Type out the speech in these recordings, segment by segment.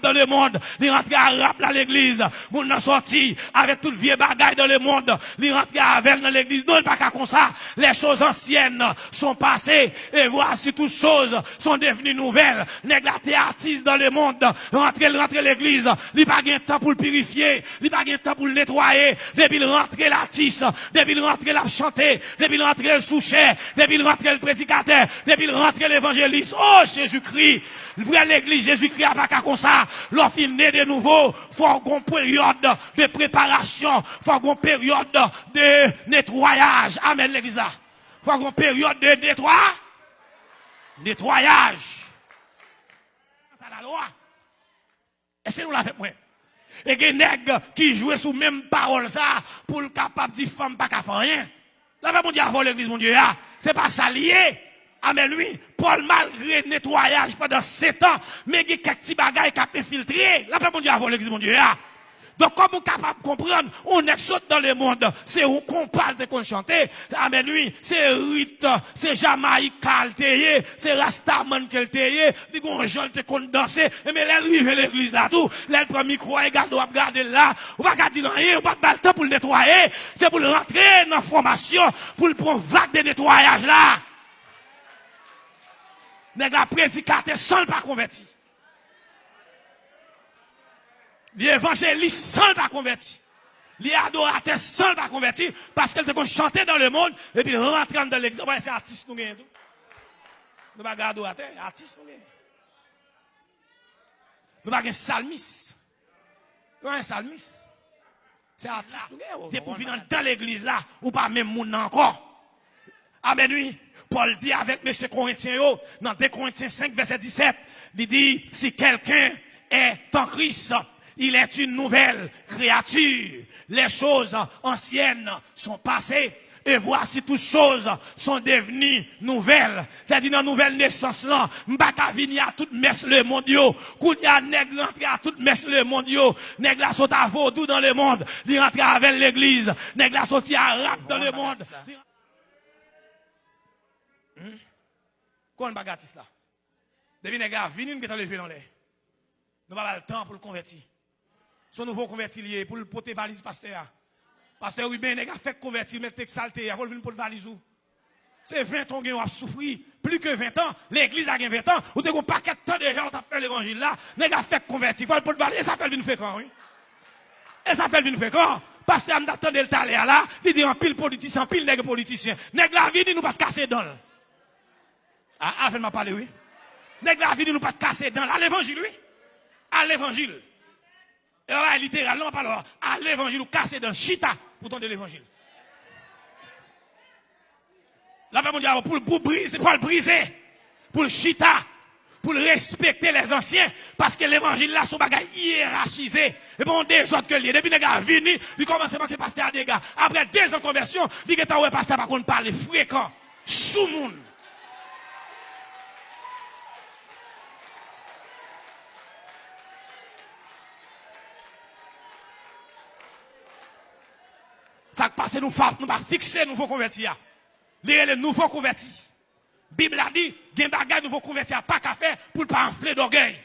dans le monde. Il rentre arabe dans l'église. Moun nan sorti avec toute vieille bagaille dans le monde. Il rentre avec dans l'église. Non, pas comme ça. Les choses anciennes sont passées. Et voici toutes choses sont devenues nouvelles. Nèg la té artiste dans le monde. Rentre l'église. Il pas gain temps pour le purifier. Il pas gain temps pour le nettoyer. Depuis il rentre l'artiste. Depuis il rentre la chanter. Depuis il rentre le souchet. Depuis il rentre le prédicateur. Depuis il rentre l'évangéliste. Oh, Jésus-Christ. Vrai l'église, Jésus-Christ a pas qu'à comme ça. L'offre né de nouveau. Faut qu'on période de préparation. Faut qu'on période de nettoyage. Amen, l'église là. Faut qu'on période de nettoyage. C'est la loi. Et c'est nous la fait, moi. Et que nèg qui joue sous même parole ça, pour le capable de dire femme pas qu'à faire rien. Là, pas mon Dieu avant l'église, mon Dieu, c'est pas ça lié. Amen, lui, Paul, malgré nettoyage pendant 7 ans, mais il y a quelques petits bagailles qui ont infiltré. Là, pas mon Dieu avant l'église, mon Dieu, Donc, comme on est capable de comprendre, on est saute dans le monde, c'est où qu'on parle de qu'on chante. Amen, lui, c'est Rite, c'est Jamaïque, c'est Rastaman qu'elle teye, dit qu'on chante, qu'on danse, mais elle arrive à l'église là, tout, elle prend micro, elle regarde là, ou pas dire rien, ou pas le temps pour le nettoyer, c'est pour le rentrer dans la formation, pour le prendre vague de nettoyage là. Nèg la prédicateur sans pas converti. L'évangéliste sans pas converti. L'adorateur sans pas converti parce qu'elle te chanter dans le monde et puis rentrer dans l'église. Ouais, c'est artiste nous gagne tout. Nous pas adorateur, artiste nous gagne. Nous pas un psalmiste. Nous pas un psalmiste. C'est artiste nous gagne. T'es pour venir dans l'église là ou pas même moun encore. Amen oui. Paul dit avec M. Corinthiens, dans 2 Corinthiens 5, verset 17, il dit, si quelqu'un est en Christ, il est une nouvelle créature. Les choses anciennes sont passées, et voici toutes choses sont devenues nouvelles. C'est-à-dire, dans la nouvelle naissance là, m'baka vini à toute messe le monde yo, kounya nèg rentre à toute messe le monde yo, nèg la saute à vaudou dans le monde, il rentre avec l'église, nèg la saute à rap dans le monde. Qu'on bagatis là. Depuis les gars, venez nous qui levé dans l'air. Nous n'avons pas le temps pour le convertir. Son nouveau converti lié pour le porter valise pasteur. Pasteur oui ben les gars fait convertir mettre texte salté, il faut venir pour le valise ou. C'est 20 ans qu'on a souffert, plus que 20 ans, l'église a 20 ans, ou te gon paquet de temps déjà on t'a fait l'évangile là, les gars fait convertir, faut le porter valise, ça fait venir faire quand oui. Et ça fait venir faire quand parce que on attend le taler là, il dit en pile politicien, pile nèg politicien. Nèg la vie nous pas casser dans. Ah, m'a parlé, oui. Nèg la vie nous pas casser dans. À l'évangile, oui. À l'évangile. Et là, littéralement, pas là. À l'évangile, ou casser dans. Chita, pourtant de l'évangile. Là, mon Dieu, pour briser, pour le briser. Pour le chita. Pour respecter les anciens. Parce que l'évangile là, son bagage hiérarchisé. Et bon, des autres que lui. Depuis les gars venus, il commence à manquer pasteur à des gars. Après 2 ans de conversion, il dit que t'as ouais, pasteur, par contre, parler fréquent. Sous monde. Ça passe, nous pas fixer nouveau converti. Les nouveaux convertis. Bible a dit, il y a des bagages nouveaux convertis, pas qu'à faire pour ne pas enfler d'orgueil.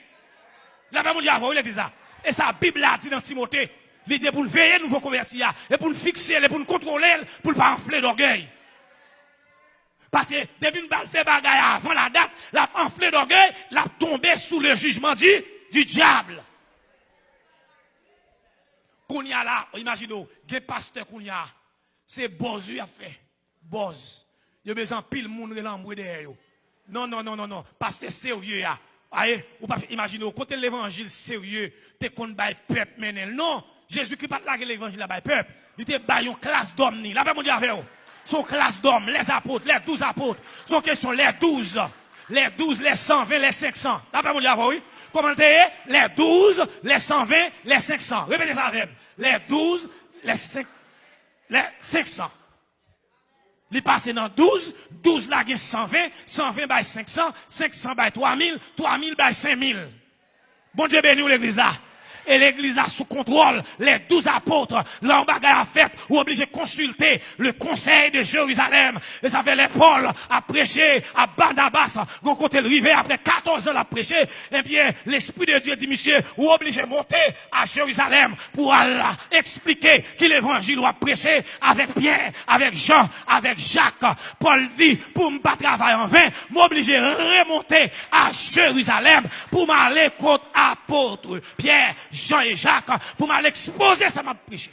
La Bible dit, il dit ça. Et ça, Bible a dit dans Timothée, il dit pour nous veiller nouveaux convertis, et pour nous fixer, pour nous contrôler, pour ne pas enfler d'orgueil. Parce que depuis une balle fait bagaille avant la date, la enflé d'orgueil, la tombé sous le jugement du diable. Kounia là, imaginez, des pasteurs Kounia, c'est Bozu a fait. Boz. Il y a besoin pile monde l'embrouille derrière. Non. Pasteur sérieux ya. Aïe, ou pas imaginez, côté l'évangile sérieux, t'es qu'on bail peuple menel. Non, Jésus-Christ pas là que l'évangile là bail peuple. Il était bail une classe d'hommes ni. Là pas mon Dieu avec vous. Son classe d'hommes, les apôtres, les 12 apôtres. Son question les 12, les 120, les 500. Là pas mon Dieu avec vous. Comment t'es? Les 12, les 120, les 500. Répétez ça avec. Les 12, les 500. Il passe dans 12, 12 là, 120, 120 by 500, 500 by 3000, 3000 by 5000. Bon Dieu béni l'église là. et l'église a sous contrôle les 12 apôtres. L'embagage a fait, ou obligé de consulter le conseil de Jérusalem. Et ça fait les Paul à prêcher à Barnabas, quand côté le rivet, après 14 ans à prêcher, eh bien, l'Esprit de Dieu dit, monsieur, ou obligé de monter à Jérusalem pour aller expliquer que l'évangile va prêcher avec Pierre, avec Jean, avec Jacques. Paul dit, pour ne pas travailler en vain, m'obliger de remonter à Jérusalem pour m'aller contre apôtres Pierre, Jean et Jacques, pour m'aller exposer ça m'a prêché.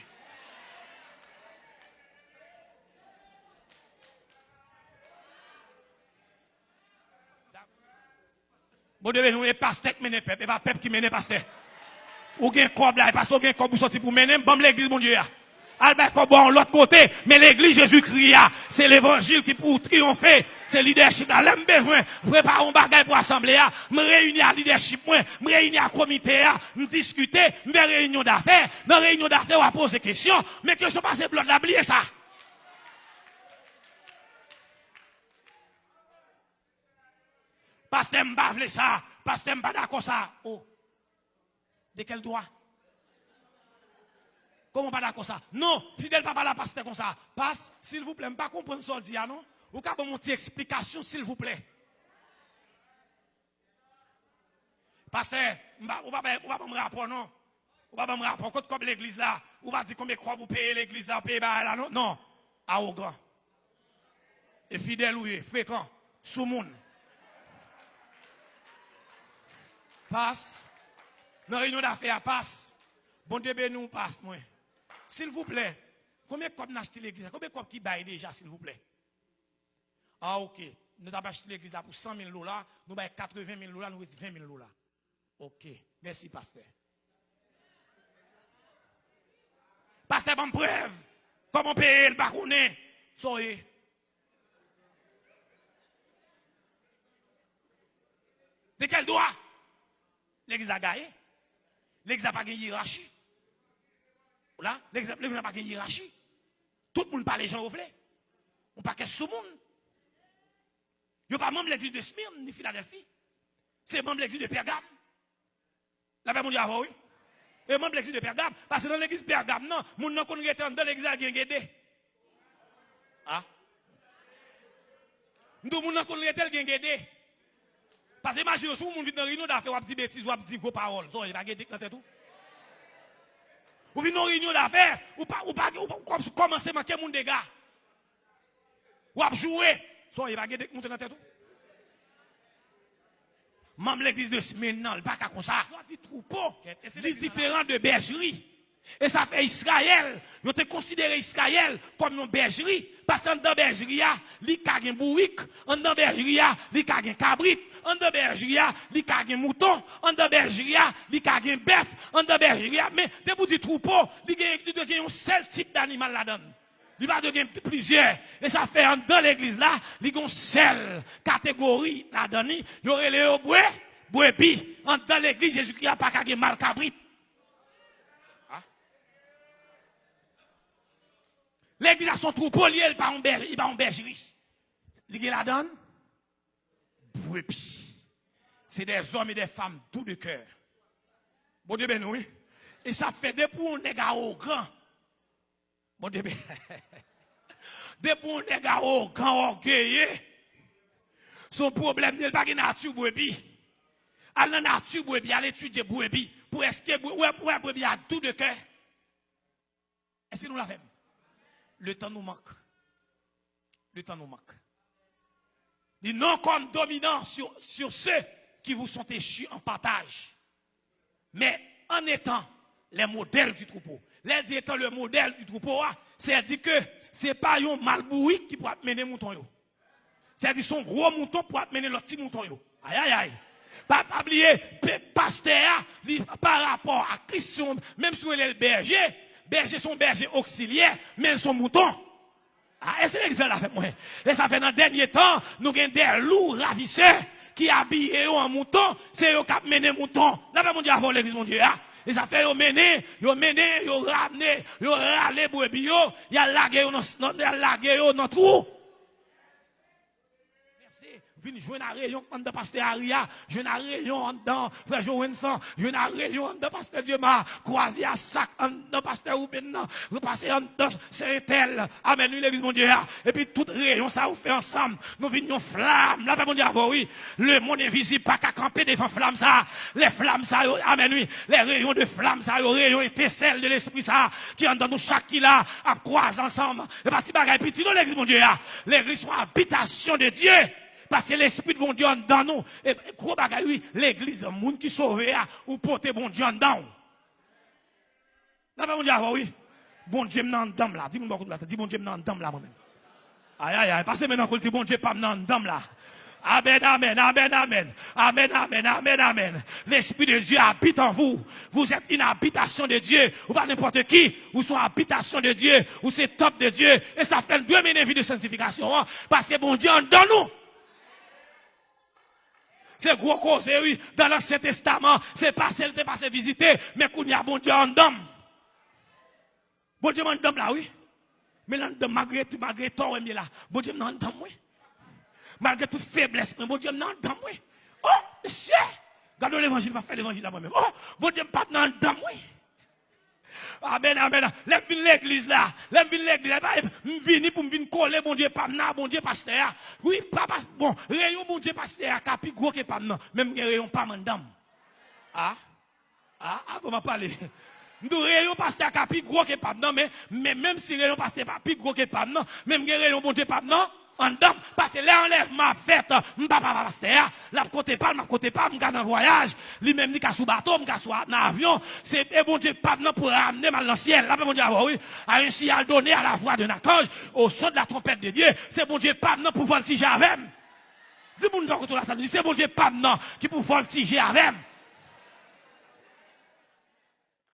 Bon, devez nous, et pasteur qui mène peuple, et pas peuple qui mène pasteur. Ou gen kob là, parce que gen kob ou sorti pour mener, bon l'église, mon Dieu. Albert Cobon, l'autre côté, mais l'église Jésus-Christ, c'est l'évangile qui pour triompher, c'est leadership là. L'aime besoin, préparer un bagage pour assembler, me réunir à leadership, me réunir à comité, me discuter, me faire réunion d'affaires. Dans réunion d'affaires, on va poser des questions, mais que ce passe bloc là, oubliez ça. Pasteur m'bavle ça, pasteur m'pas d'accord ça. Oh. De quel droit? Comment pas d'accord ça? Non, fidèle papa la pasteur comme ça. Passe, s'il vous plaît, pas comprendre ce dit non? Ou ka bon petite explication s'il vous plaît. Pasteur, ou pas me rapport non? Ou pas me rapport comme l'église là, ou pas dire combien croix vous payez l'église là, payer là non? Non, arrogant. Et fidèle oui, fréquent, sous monde. Passe. Dans la réunion d'affaires, passe. Bon Dieu, nous passe, moi. S'il vous plaît, combien de copes n'a acheté l'église? Combien de copes qui baillent déjà, s'il vous plaît? Ah, ok. Nous avons acheté l'église pour 100 000 $, nous avons 80 000 $, nous avons 20 000 $. Ok. Merci, pasteur. Pasteur, bonne preuve. Comment payer le barounet? Soyez. De quel droit? L'église a gagné. L'église n'a pas de hiérarchie. Là, l'église n'a pas de hiérarchie. Tout le monde parle les gens au flé. On parle que sous le monde. Il n'y a pas membre de l'église de Smyrne ni Philadelphie. C'est membre de l'église de Pergame. La paix, mon Dieu, oui. Et membre de l'église de Pergame. Parce que dans l'église de Pergame, non, mon nom qu'on est dans l'église à Guédé. Ah? Nous, mon nom qu'on est dans Guédé. Parce que imagine, si vous venez dans une réunion d'affaires, vous avez des bêtises, vous avez des gros paroles. Ça, il va guetter dans tout. Vous venez dans une réunion d'affaires, vous commencez à manquer mon dégât. Vous avez joué. Ça, il va guetter dans tout. Même l'église de Smyrne, non, pas comme ça. Il troupeau, c'est différent de bergerie. Et ça fait Israël, vous te considérez Israël comme une bergerie. Parce que dans la bergerie, il y a un bourrique. Dans la bergerie, il y a un cabrit. Dans la bergerie, il y a un mouton. Dans la bergerie, il y a un bœuf. Dans la bergerie, mais pour des troupeaux, il y a un seul type d'animal là-dedans. Il y a plusieurs. Et ça fait dans l'église là, il y a une seule catégorie là-dedans. Il y aurait les brebis. Dans l'église, Jésus-Christ n'a pas qu'à mal cabrit. L'église a son troupeau lié par une bergerie. Il la donne. Brebis. C'est des hommes et des femmes tout de cœur. Bon Dieu, ben oui. Et ça fait depuis un nègre au grand. Bon Dieu, ben. Depuis un nègre au grand orgueilleux. Son problème n'est pas que nature brebis. À la nature brebis, à l'étude brebis. Pour est-ce que brebis a tout de cœur. Est-ce que nous l'avons? Le temps nous manque. Le temps nous manque. Dit non comme dominant sur ceux qui vous sont échus en partage. Mais en étant les modèles du troupeau. Les dit étant le modèle du troupeau, c'est dit que ce n'est pas un malboui qui pourra mener mouton. C'est dit son gros mouton pour mener le petit mouton. Aïe aïe aïe. Pas oublier, pasteur, par rapport à Christ, même si il est le berger. Berger sont bergers auxiliaires, mais son mouton. Ah, est-ce que c'est l'exemple avec moi? Et ça fait dans le dernier temps, nous avons des loups ravisseurs qui habillent en mouton, c'est eux qui ont mené mouton. Là, mon Dieu, avant l'église, mon Dieu. Et ça fait, ils mené, ils ramené, ils râlé brebis, ils lagué dans trou. Verset Vin jouer une réunion dans pasteur Aria, jouer une réunion dans frère Jowenson, jouer une réunion dans pasteur Diema, croiser à sac dans pasteur Ruben, repasser dans Saint-Tel. Amen, l'église mon Dieu. Et puis toute réunion ça vous fait ensemble. Nous venions flammes. Là, mon Dieu, oui. Le monde invisible pas qu'à camper devant flammes ça. Les flammes ça, amen, oui. Les rayons de flammes ça, les rayons étincelles de l'esprit ça, qui en dans nous chaque qui là, à croiser ensemble. Et parti bagaille petit dans l'église mon Dieu. L'église soit habitation de Dieu. Parce que l'esprit de bon Dieu dans nous. Et gros bagaille, oui, l'église, le monde qui sauve, ou porter bon Dieu dans nous. Là, mon Dieu, oui. Bon Dieu, m'en dame là. Dis-moi beaucoup de la tête. Dis bon Dieu, m'en dame là, moi-même. Aïe, aïe, aïe. Passez maintenant qu'on dit bon Dieu, pas m'en dame là. Amen, amen, amen, amen. Amen, amen, amen, amen. L'esprit de Dieu habite en vous. Vous êtes une habitation de Dieu. Ou pas n'importe qui. Ou sont habitation de Dieu. Ou c'est top de Dieu. Et ça fait une première vie de sanctification. Hein, parce que bon Dieu en dans nous. C'est gros cause, oui. Dans l'Ancien Testament, c'est pas celle de passer visiter, mais qu'on y a bon Dieu en dame. Bon Dieu en dame là, oui. Mais là, malgré tout, là. Bon Dieu en dame, oui. Malgré toute faiblesse, mais bon Dieu en dame, oui. Oh, monsieur. Regardez l'évangile, va faire l'évangile là moi-même. Oh, bon Dieu pas en dame, oui. Amen, amen. Lève l'église là. Lève l'église là. Vini pour me coller, bon Dieu, pas maintenant, bon Dieu, pasteur. Oui, papa, bon, rayon, bon Dieu, pasteur, capi, gros que pas maintenant. Même rayon, pas madame. Comment parler? Nous rayon, pasteur, capi, gros que pas maintenant, mais même si rayon, pasteur, capi, gros que pas maintenant, même rayon, bon Dieu, pas maintenant. En dame, parce que l'enlèvement fait, m'papa pasteur, la côté pas, m'ka dans voyage, lui-même ni ka sous bateau, m'ka sous avion, c'est bon Dieu pas pour ramener mal dans le ciel. Là, bon Dieu, oui, à un signal donné à la voix d'un archange, au son de la trompette de Dieu, c'est bon Dieu pas pour voltiger avec. Dis-moi, c'est bon Dieu pas qui pour voltiger avec.